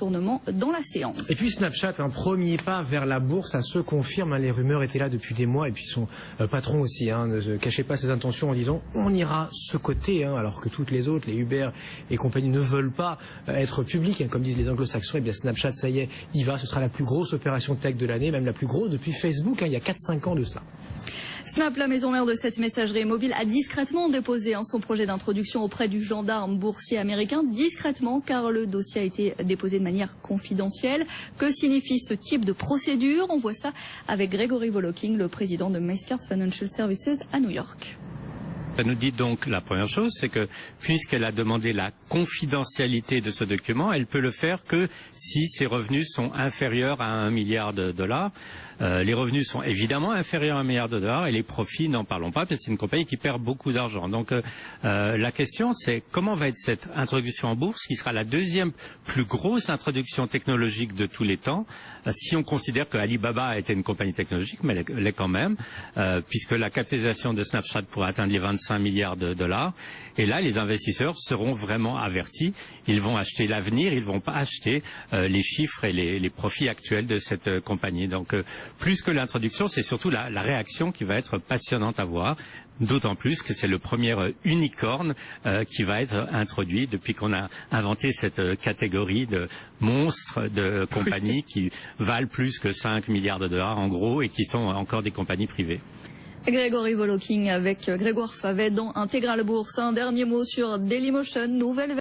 tournement dans la séance. Et puis Snapchat, un premier pas vers la bourse, ça se confirme. Les rumeurs étaient là depuis des mois et puis son patron aussi ne cachait pas ses intentions en disant on ira ce côté, alors que toutes les autres, les Uber et compagnie, ne veulent pas être publiques, comme disent les anglo-saxons. Et bien Snapchat, ça y est, y va. Ce sera la plus grosse opération tech de l'année, même la plus grosse depuis Facebook, il y a 4-5 ans de cela. Snap, la maison mère de cette messagerie mobile, a discrètement déposé son projet d'introduction auprès du gendarme boursier américain. Discrètement, car le dossier a été déposé de manière confidentielle. Que signifie ce type de procédure? On voit ça avec Gregory Voloking, le président de Mastercard Financial Services à New York. Ça nous dit donc la première chose, c'est que puisqu'elle a demandé la confidentialité de ce document, elle peut le faire que si ses revenus sont inférieurs à 1 milliard de dollars. Les revenus sont évidemment inférieurs à 1 milliard de dollars et les profits, n'en parlons pas, parce que c'est une compagnie qui perd beaucoup d'argent. Donc la question, c'est comment va être cette introduction en bourse, qui sera la deuxième plus grosse introduction technologique de tous les temps, si on considère que Alibaba a été une compagnie technologique, mais elle l'est quand même, puisque la capitalisation de Snapchat pourrait atteindre les 25 milliards de dollars. Et là, les investisseurs seront vraiment avertis. Ils vont acheter l'avenir, ils ne vont pas acheter les chiffres et les profits actuels de cette compagnie. Donc, plus que l'introduction, c'est surtout la réaction qui va être passionnante à voir. D'autant plus que c'est le premier unicorne qui va être introduit depuis qu'on a inventé cette catégorie de monstres de compagnies qui valent plus que 5 milliards de dollars en gros et qui sont encore des compagnies privées. Gregory Voloking avec Grégoire Favet dans Intégral Bourse. Un dernier mot sur Dailymotion, nouvelle